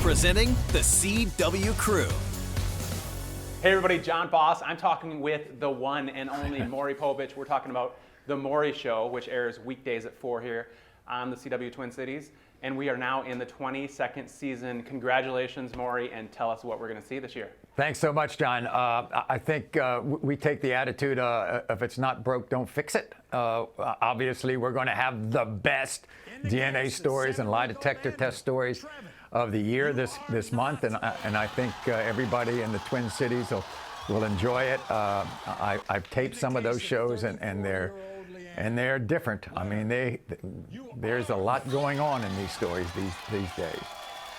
Presenting the CW Crew. Hey everybody, John Foss. I'm talking with the one and only MAURY Povich. We're talking about The Maury Show, which airs weekdays at 4 here on the CW Twin Cities. And we are now in the 22nd season. Congratulations, MAURY, and tell us what we're going to see this year. Thanks so much, John. I think we take the attitude, if it's not broke, don't fix it. Obviously, we're going to have the best DNA stories and lie detector test stories of the year this month, and I think everybody in the Twin Cities will enjoy it. I've taped some of those shows, and they're different. I mean, there's a lot going on in these stories these days.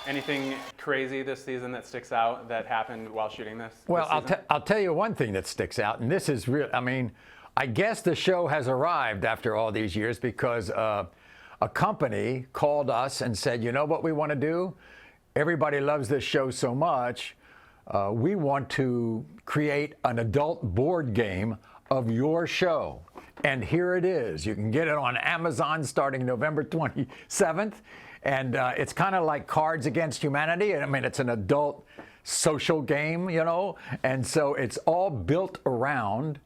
Anything crazy this season that sticks out that happened while shooting this? Well, I'll tell you one thing that sticks out, and this is real. I mean, I guess the show has arrived after all these years because a company called us and said, you know what we want to do? Everybody loves this show so much. We want to create an adult board game of your show. And here it is. You can get it on Amazon starting November 27th. And it's kind of like Cards Against Humanity. I mean, it's an adult social game, you know. And so it's all built around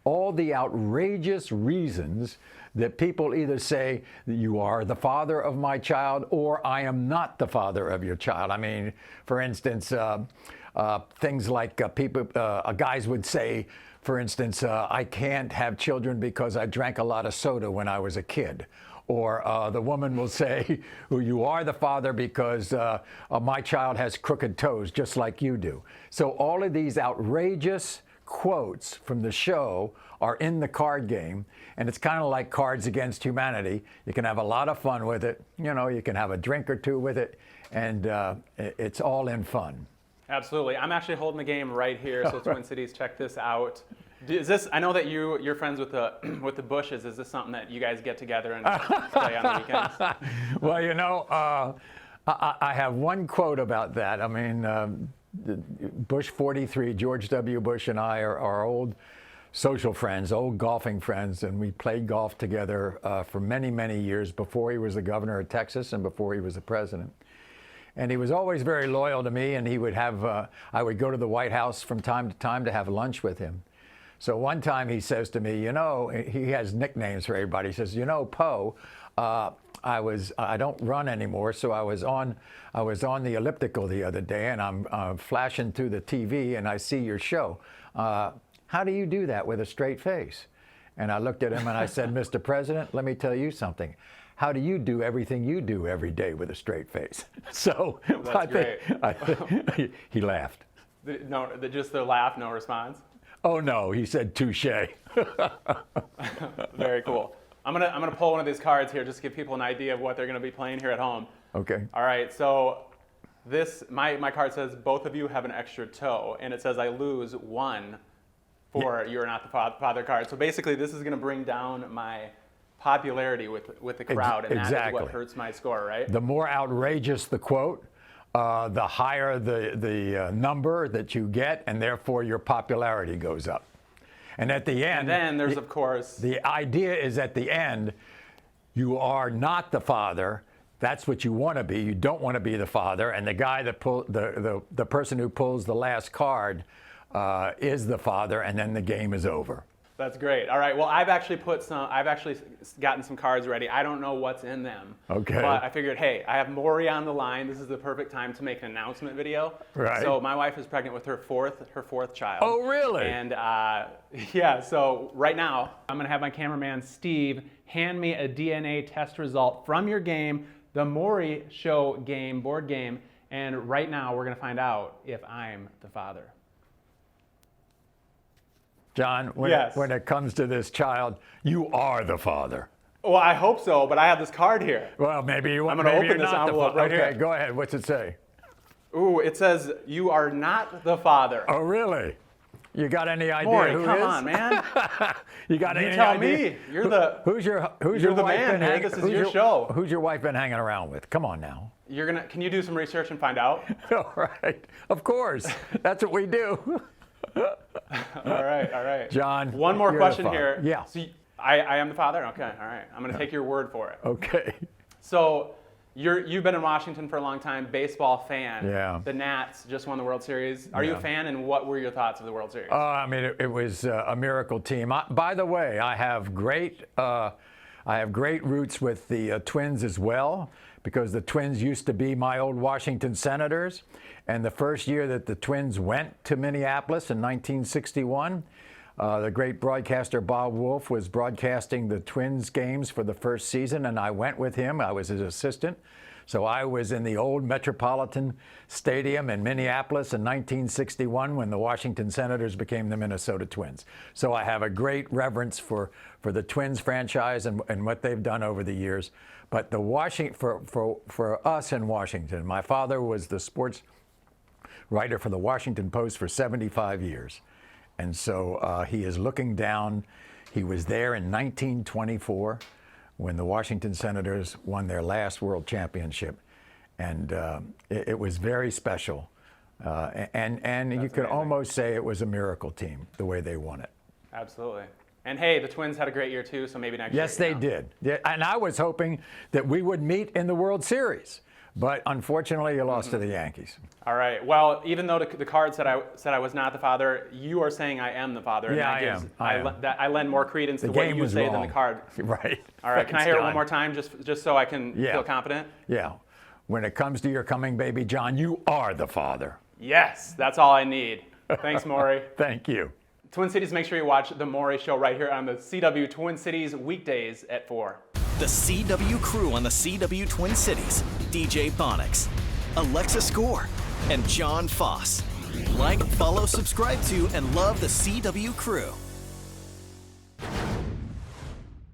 all the outrageous reasons that people either say you are the father of my child or I am not the father of your child. I mean, for instance, things like guys would say, for instance, I can't have children because I drank a lot of soda when I was a kid. Or the woman will say, well, you are the father because my child has crooked toes just like you do. So all of these outrageous quotes from the show are in the card game, and it's kind of like Cards Against Humanity. You can have a lot of fun with it. You know, you can have a drink or two with it, and it's all in fun. Absolutely. I'm actually holding the game right here, so Twin Cities, check this out. Is this? I know that you're friends with the Bushes. Is this something that you guys get together and play on the weekends? Well, you know, I have one quote about that. I mean, Bush 43, George W. Bush and I are old social friends, old golfing friends, and we played golf together for many, many years before he was the governor of Texas and before he was the president. And he was always very loyal to me, and he would have, I would go to the White House from time to time to have lunch with him. So one time he says to me, you know, he has nicknames for everybody. He says, you know, Poe, I don't run anymore, so I was on the elliptical the other day, and I'm flashing through the TV, and I see your show. How do you do that with a straight face? And I looked at him and I said, Mr. President, let me tell you something. How do you do everything you do every day with a straight face? So I think he laughed. No, just the laugh, no response? Oh no, he said touche. Very cool. I'm gonna pull one of these cards here just to give people an idea of what they're gonna be playing here at home. Okay. All right, so this my card says both of you have an extra toe, and it says I lose one for you're not the father card. So basically, this is gonna bring down my popularity with the crowd, and that is what hurts my score, right? The more outrageous the quote, the higher the number that you get, and therefore your popularity goes up. And at the end, and then there's of course the idea is at the end, you are not the father. That's what you want to be. You don't want to be the father, and the guy that the person who pulls the last card is the father, and then the game is over. That's great. All right. Well, I've actually gotten some cards ready. I don't know what's in them. Okay. But I figured, hey, I have MAURY on the line. This is the perfect time to make an announcement video. Right. So my wife is pregnant with her fourth child. Oh, really? And yeah. So right now, I'm gonna have my cameraman Steve hand me a DNA test result from your game, the Maury Show game, board game. And right now, we're gonna find out if I'm the father. John, when it comes to this child, you are the father. Well, I hope so, but I have this card here. Well, maybe you want. I'm going to open this envelope right here. Okay, go ahead. What's it say? Ooh, it says you are not the father. Oh, really? You got any idea MAURY, who it is? come on, man. You got any You tell idea? me. You're the who's your the wife man, been man. This is your show. Who's your wife been hanging around with? Come on now. Can you do some research and find out? All right. Of course. That's what we do. All right. John, one more question here. Yeah. So I am the father? Okay, all right. I'm going to take your word for it. Okay. So You've been in Washington for a long time, baseball fan. Yeah. The Nats just won the World Series. Are you a fan, and what were your thoughts of the World Series? I mean, it was a miracle team. By the way, I have great roots with the Twins as well, because the Twins used to be my old Washington Senators. And the first year that the Twins went to Minneapolis in 1961, the great broadcaster Bob Wolf was broadcasting the Twins games for the first season, and I went with him. I was his assistant. So I was in the old Metropolitan Stadium in Minneapolis in 1961 when the Washington Senators became the Minnesota Twins. So I have a great reverence for the Twins franchise and what they've done over the years. But for us in Washington, my father was the sports writer for the Washington Post for 75 years. And so he is looking down. He was there in 1924 when the Washington Senators won their last world championship. And it was very special. And you could almost say it was a miracle team, the way they won it. Absolutely. And hey, the Twins had a great year too, so maybe next year. Yes, they did. Yeah, and I was hoping that we would meet in the World Series. But unfortunately, you lost to the Yankees. All right. Well, even though the card said I was not the father, you are saying I am the father. Yeah, and I am. I lend more credence to what you say than the card. Right. All right. Can I hear it one more time, just so I can feel confident? Yeah. When it comes to your coming baby, John, you are the father. Yes, that's all I need. Thanks, Maury. Thank you. Twin Cities, make sure you watch the Maury Show right here on the CW Twin Cities weekdays at 4. The CW Crew on the CW Twin Cities. DJ Bonix, Alexa Score, and John Foss. Like, follow, subscribe to, and love the CW Crew.